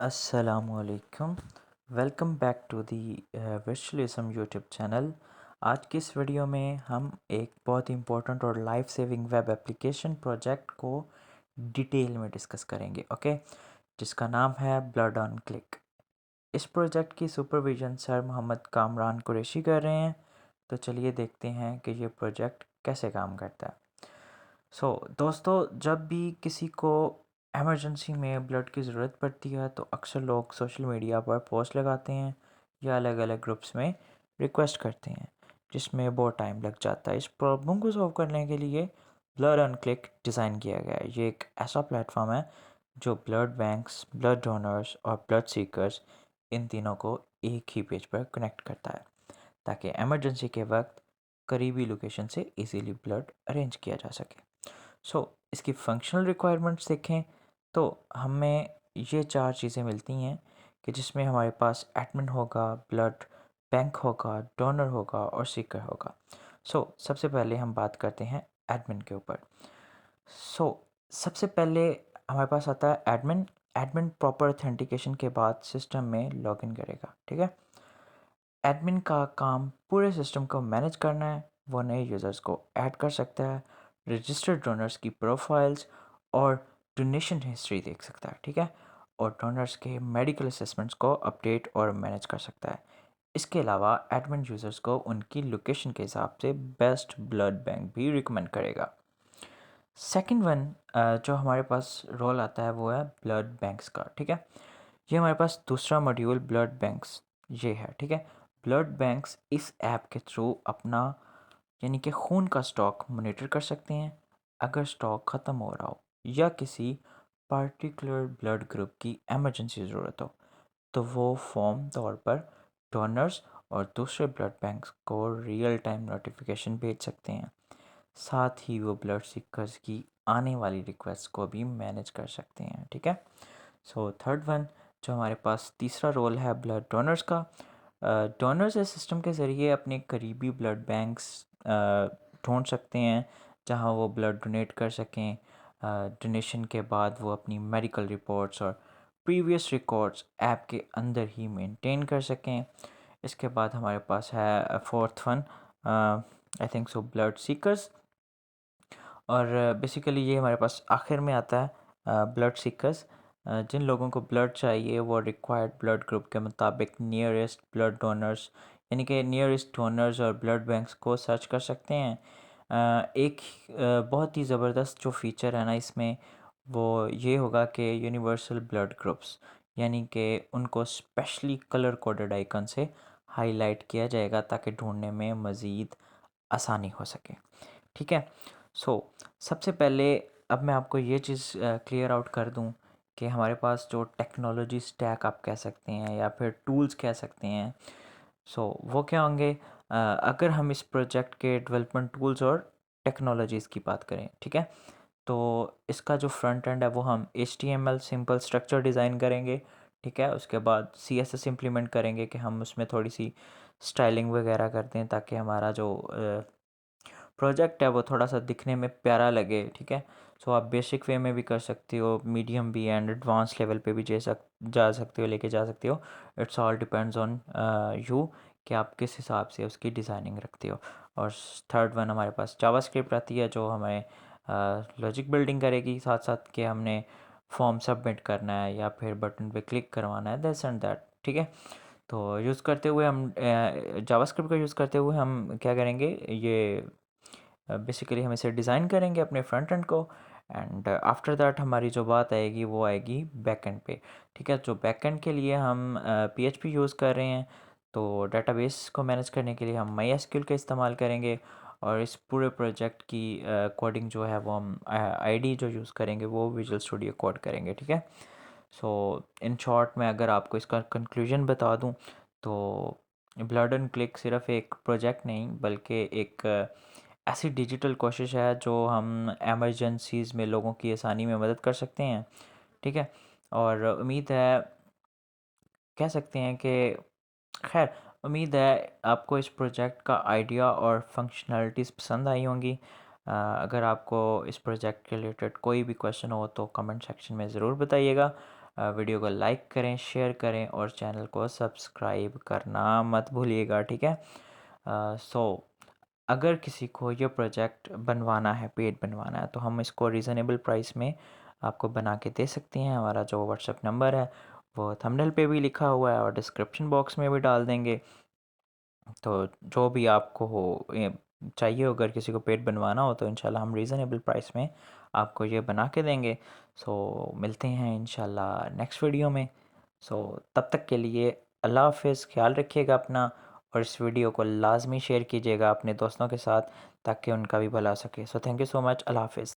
असलकुम। Welcome back to the visualism YouTube channel. आज की इस वीडियो में हम एक बहुत इंपॉर्टेंट और life saving web application project को डिटेल में डिस्कस करेंगे, ओके, जिसका नाम है ब्लड ऑन क्लिक। इस प्रोजेक्ट की सुपरविजन सर मोहम्मद कामरान कुरैशी कर रहे हैं। तो चलिए देखते हैं कि ये प्रोजेक्ट कैसे काम करता है। दोस्तों, जब भी किसी को इमरजेंसी में ब्लड की ज़रूरत पड़ती है तो अक्सर लोग सोशल मीडिया पर पोस्ट लगाते हैं या अलग अलग ग्रुप्स में रिक्वेस्ट करते हैं, जिसमें बहुत टाइम लग जाता है। इस प्रॉब्लम को सॉल्व करने के लिए ब्लड ऑन क्लिक डिज़ाइन किया गया है। ये एक ऐसा प्लेटफॉर्म है जो ब्लड बैंक्स, ब्लड डोनर्स और ब्लड सीकर्स, इन तीनों को एक ही पेज पर कनेक्ट करता है, ताकि इमरजेंसी के वक्त करीबी लोकेशन से इजीली ब्लड अरेंज किया जा सके। इसकी फंक्शनल रिक्वायरमेंट्स देखें तो हमें ये चार चीज़ें मिलती हैं कि जिसमें हमारे पास एडमिन होगा, ब्लड बैंक होगा, डोनर होगा और सीकर होगा। सबसे पहले हम बात करते हैं एडमिन के ऊपर। सो सबसे पहले हमारे पास आता है एडमिन। एडमिन प्रॉपर ऑथेंटिकेशन के बाद सिस्टम में लॉगिन करेगा, ठीक है। एडमिन का काम पूरे सिस्टम को मैनेज करना है। वो नए यूज़र्स को ऐड कर सकता है, रजिस्टर्ड डोनर्स की प्रोफाइल्स और डोनेशन हिस्ट्री देख सकता है, ठीक है, और डोनर्स के मेडिकल असेसमेंट्स को अपडेट और मैनेज कर सकता है। इसके अलावा एडमिन यूज़र्स को उनकी लोकेशन के हिसाब से बेस्ट ब्लड बैंक भी रिकमेंड करेगा। सेकंड वन जो हमारे पास रोल आता है वो है ब्लड बैंक्स का, ठीक है। ये हमारे पास दूसरा मॉड्यूल ब्लड बैंक्स ये है, ठीक है। ब्लड बैंक्स इस ऐप के थ्रू अपना यानी कि खून का स्टॉक मॉनिटर कर सकते हैं। अगर स्टॉक ख़त्म हो रहा हो या किसी पार्टिकुलर ब्लड ग्रुप की इमरजेंसी ज़रूरत हो तो वो फॉर्म तौर पर डोनर्स और दूसरे ब्लड बैंक्स को रियल टाइम नोटिफिकेशन भेज सकते हैं। साथ ही वो ब्लड सीकर्स की आने वाली रिक्वेस्ट को भी मैनेज कर सकते हैं, ठीक है। थर्ड वन जो हमारे पास तीसरा रोल है ब्लड डोनर्स का। डोनर्स इस सिस्टम के ज़रिए अपने करीबी ब्लड बैंक्स ढूंढ सकते हैं जहां वो ब्लड डोनेट कर सकें। डोनेशन के बाद वो अपनी मेडिकल रिपोर्ट्स और प्रीवियस रिकॉर्ड्स ऐप के अंदर ही मेंटेन कर सकें। इसके बाद हमारे पास है fourth one, I think so, blood seekers. और बेसिकली ये हमारे पास आखिर में आता है ब्लड सीकर्स। जिन लोगों को ब्लड चाहिए वो रिक्वायर्ड ब्लड ग्रुप के मुताबिक नियरेस्ट ब्लड डोनर्स यानी कि नियरेस्ट डोनर्स और ब्लड बैंक्स को सर्च कर सकते हैं। एक बहुत ही ज़बरदस्त जो फीचर है ना इसमें, वो ये होगा कि यूनिवर्सल ब्लड ग्रुप्स यानी कि उनको स्पेशली कलर कोडेड आइकन से हाईलाइट किया जाएगा ताकि ढूंढने में मज़ीद आसानी हो सके, ठीक है। सो सबसे पहले अब मैं आपको ये चीज़ क्लियर आउट कर दूं कि हमारे पास जो टेक्नोलॉजी स्टैक आप कह सकते हैं या फिर टूल्स कह सकते हैं, वो क्या होंगे। अगर हम इस प्रोजेक्ट के डेवलपमेंट टूल्स और टेक्नोलॉजीज़ की बात करें, ठीक है, तो इसका जो फ्रंट एंड है वो हम HTML सिंपल स्ट्रक्चर डिज़ाइन करेंगे, ठीक है। उसके बाद CSS इम्प्लीमेंट करेंगे कि हम उसमें थोड़ी सी स्टाइलिंग वगैरह करते हैं ताकि हमारा जो प्रोजेक्ट है वो थोड़ा सा दिखने में प्यारा लगे, ठीक है। आप बेसिक वे में भी कर सकते हो, मीडियम भी एंड एडवांस लेवल पे भी जा सकते हो, लेके जा सकते हो। It's all depends on you कि आप किस हिसाब से उसकी डिज़ाइनिंग रखते हो। और थर्ड वन हमारे पास जावास्क्रिप्ट आती है जो हमें लॉजिक बिल्डिंग करेगी, साथ साथ कि हमने फॉर्म सबमिट करना है या फिर बटन पे क्लिक करवाना है, दैट्स एंड दैट, ठीक है। तो यूज़ करते हुए हम जावास्क्रिप्ट का यूज़ करते हुए हम क्या करेंगे, ये बेसिकली हम इसे डिज़ाइन करेंगे अपने फ्रंट एंड को। एंड आफ्टर दैट हमारी जो बात आएगी वो आएगी बैक एंड पे, ठीक है। जो बैक एंड के लिए हम PHP यूज़ कर रहे हैं, तो डेटाबेस को मैनेज करने के लिए हम MySQL का इस्तेमाल करेंगे। और इस पूरे प्रोजेक्ट की कोडिंग जो है वो हम ID जो यूज़ करेंगे वो विजुअल स्टूडियो कोड करेंगे, ठीक है। इन शॉर्ट मैं अगर आपको इसका कंक्लूजन बता दूं तो ब्लड एंड क्लिक सिर्फ एक प्रोजेक्ट नहीं बल्कि एक ऐसी डिजिटल कोशिश है जो हम एमरजेंसीज़ में लोगों की आसानी में मदद कर सकते हैं, ठीक है। और उम्मीद है, कह सकते हैं कि, खैर, उम्मीद है आपको इस प्रोजेक्ट का आइडिया और फंक्शनैलिटीज़ पसंद आई होंगी। अगर आपको इस प्रोजेक्ट के रिलेटेड कोई भी क्वेश्चन हो तो कमेंट सेक्शन में ज़रूर बताइएगा। वीडियो को लाइक करें, शेयर करें और चैनल को सब्सक्राइब करना मत भूलिएगा, ठीक है। अगर किसी को ये प्रोजेक्ट बनवाना है, पेड बनवाना है, तो हम इसको रीज़नेबल प्राइस में आपको बना के दे सकते हैं। हमारा जो व्हाट्सएप नंबर है वो थंबनेल पे भी लिखा हुआ है और डिस्क्रिप्शन बॉक्स में भी डाल देंगे। तो जो भी आपको हो चाहिए, अगर किसी को पेड बनवाना हो तो इंशाल्लाह हम रीज़नेबल प्राइस में आपको ये बना के देंगे। मिलते हैं इंशाल्लाह नेक्स्ट वीडियो में। तब तक के लिए अल्लाह हाफ़िज़, ख्याल रखिएगा अपना और इस वीडियो को लाजमी शेयर कीजिएगा अपने दोस्तों के साथ ताकि उनका भी भला सके। Thank you so much. अल्लाह हाफ़िज़।